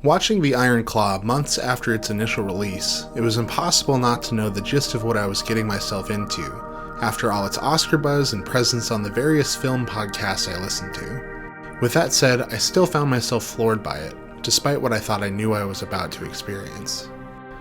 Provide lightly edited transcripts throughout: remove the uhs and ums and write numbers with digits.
Watching The Iron Claw months after its initial release, it was impossible not to know the gist of what I was getting myself into, after all its Oscar buzz and presence on the various film podcasts I listened to. With that said, I still found myself floored by it, despite what I thought I knew I was about to experience.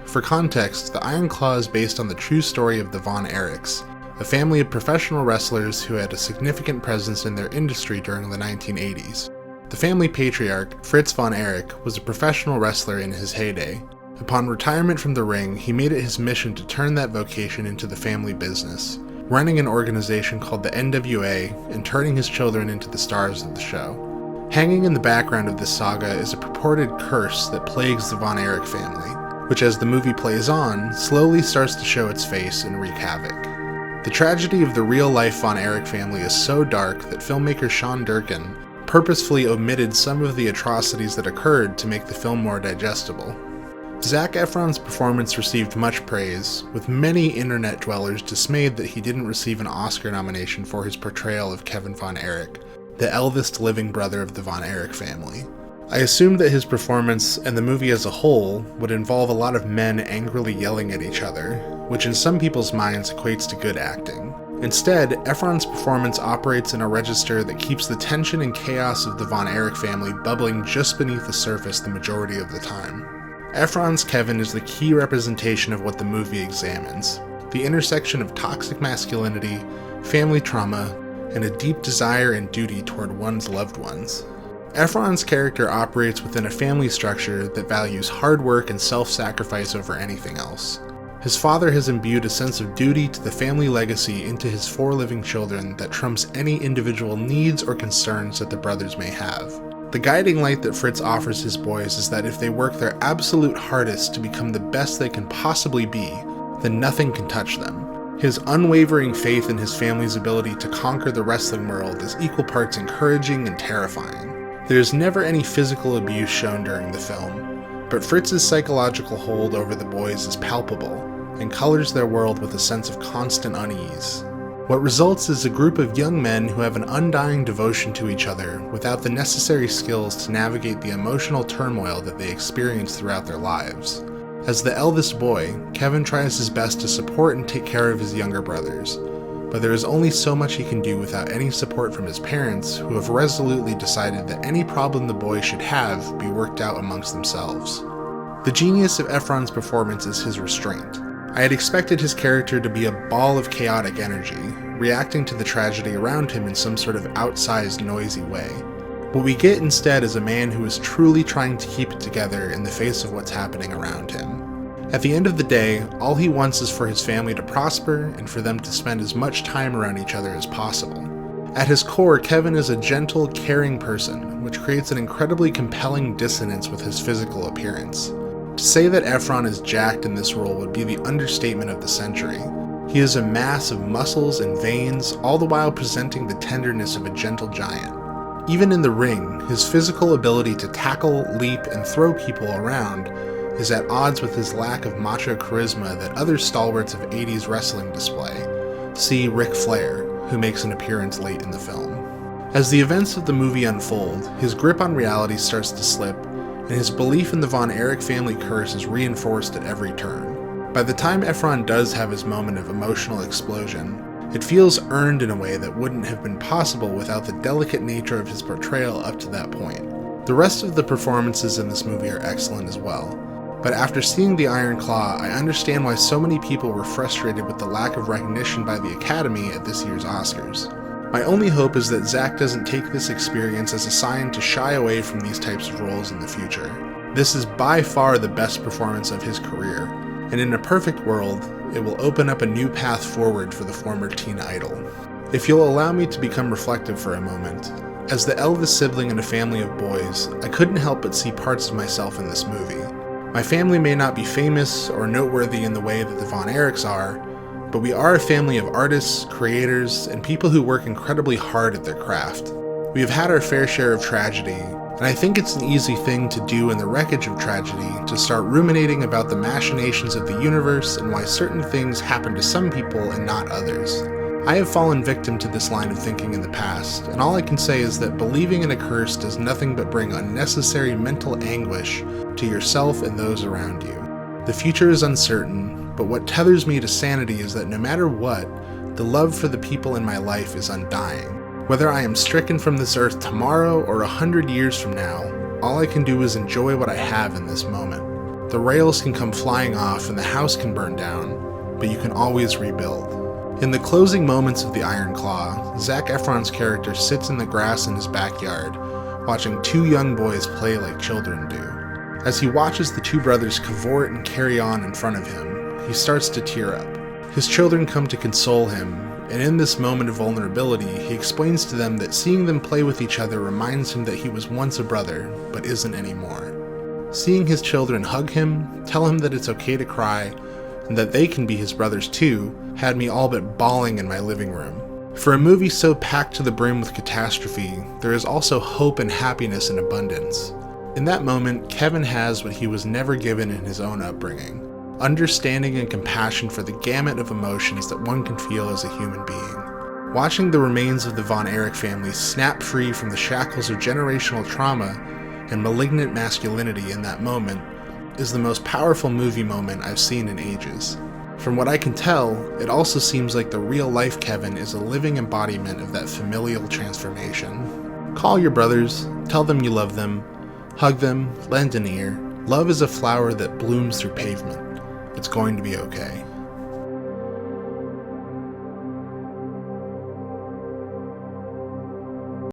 For context, The Iron Claw is based on the true story of the Von Erichs, a family of professional wrestlers who had a significant presence in their industry during the 1980s. The family patriarch, Fritz von Erich, was a professional wrestler in his heyday. Upon retirement from the ring, he made it his mission to turn that vocation into the family business, running an organization called the NWA and turning his children into the stars of the show. Hanging in the background of this saga is a purported curse that plagues the Von Erich family, which as the movie plays on, slowly starts to show its face and wreak havoc. The tragedy of the real-life Von Erich family is so dark that filmmaker Sean Durkin purposefully omitted some of the atrocities that occurred to make the film more digestible. Zac Efron's performance received much praise, with many internet dwellers dismayed that he didn't receive an Oscar nomination for his portrayal of Kevin Von Erich, the eldest living brother of the Von Erich family. I assumed that his performance, and the movie as a whole, would involve a lot of men angrily yelling at each other, which in some people's minds equates to good acting. Instead, Efron's performance operates in a register that keeps the tension and chaos of the Von Erich family bubbling just beneath the surface the majority of the time. Efron's Kevin is the key representation of what the movie examines, the intersection of toxic masculinity, family trauma, and a deep desire and duty toward one's loved ones. Efron's character operates within a family structure that values hard work and self-sacrifice over anything else. His father has imbued a sense of duty to the family legacy into his 4 living children that trumps any individual needs or concerns that the brothers may have. The guiding light that Fritz offers his boys is that if they work their absolute hardest to become the best they can possibly be, then nothing can touch them. His unwavering faith in his family's ability to conquer the wrestling world is equal parts encouraging and terrifying. There is never any physical abuse shown during the film, but Fritz's psychological hold over the boys is palpable, and colors their world with a sense of constant unease. What results is a group of young men who have an undying devotion to each other without the necessary skills to navigate the emotional turmoil that they experience throughout their lives. As the eldest boy, Kevin tries his best to support and take care of his younger brothers, but there is only so much he can do without any support from his parents, who have resolutely decided that any problem the boy should have be worked out amongst themselves. The genius of Efron's performance is his restraint. I had expected his character to be a ball of chaotic energy, reacting to the tragedy around him in some sort of outsized, noisy way. What we get instead is a man who is truly trying to keep it together in the face of what's happening around him. At the end of the day, all he wants is for his family to prosper and for them to spend as much time around each other as possible. At his core, Kevin is a gentle, caring person, which creates an incredibly compelling dissonance with his physical appearance. To say that Efron is jacked in this role would be the understatement of the century. He is a mass of muscles and veins, all the while presenting the tenderness of a gentle giant. Even in the ring, his physical ability to tackle, leap, and throw people around is at odds with his lack of macho charisma that other stalwarts of 80s wrestling display. See Ric Flair, who makes an appearance late in the film. As the events of the movie unfold, his grip on reality starts to slip, and his belief in the Von Erich family curse is reinforced at every turn. By the time Efron does have his moment of emotional explosion, it feels earned in a way that wouldn't have been possible without the delicate nature of his portrayal up to that point. The rest of the performances in this movie are excellent as well, but after seeing The Iron Claw, I understand why so many people were frustrated with the lack of recognition by the Academy at this year's Oscars. My only hope is that Zac doesn't take this experience as a sign to shy away from these types of roles in the future. This is by far the best performance of his career, and in a perfect world, it will open up a new path forward for the former teen idol. If you'll allow me to become reflective for a moment, as the eldest sibling in a family of boys, I couldn't help but see parts of myself in this movie. My family may not be famous or noteworthy in the way that the Von Erichs are, but we are a family of artists, creators, and people who work incredibly hard at their craft. We have had our fair share of tragedy, and I think it's an easy thing to do in the wreckage of tragedy to start ruminating about the machinations of the universe and why certain things happen to some people and not others. I have fallen victim to this line of thinking in the past, and all I can say is that believing in a curse does nothing but bring unnecessary mental anguish to yourself and those around you. The future is uncertain, but what tethers me to sanity is that no matter what, the love for the people in my life is undying. Whether I am stricken from this earth tomorrow or 100 years from now, all I can do is enjoy what I have in this moment. The rails can come flying off and the house can burn down, but you can always rebuild. In the closing moments of The Iron Claw, Zac Efron's character sits in the grass in his backyard, watching two young boys play like children do. As he watches the two brothers cavort and carry on in front of him, he starts to tear up. His children come to console him, and in this moment of vulnerability, he explains to them that seeing them play with each other reminds him that he was once a brother, but isn't anymore. Seeing his children hug him, tell him that it's okay to cry, and that they can be his brothers too, had me all but bawling in my living room. For a movie so packed to the brim with catastrophe, there is also hope and happiness in abundance. In that moment, Kevin has what he was never given in his own upbringing: understanding and compassion for the gamut of emotions that one can feel as a human being. Watching the remains of the Von Erich family snap free from the shackles of generational trauma and malignant masculinity in that moment is the most powerful movie moment I've seen in ages. From what I can tell, it also seems like the real-life Kevin is a living embodiment of that familial transformation. Call your brothers, tell them you love them, hug them, lend an ear. Love is a flower that blooms through pavement. It's going to be okay.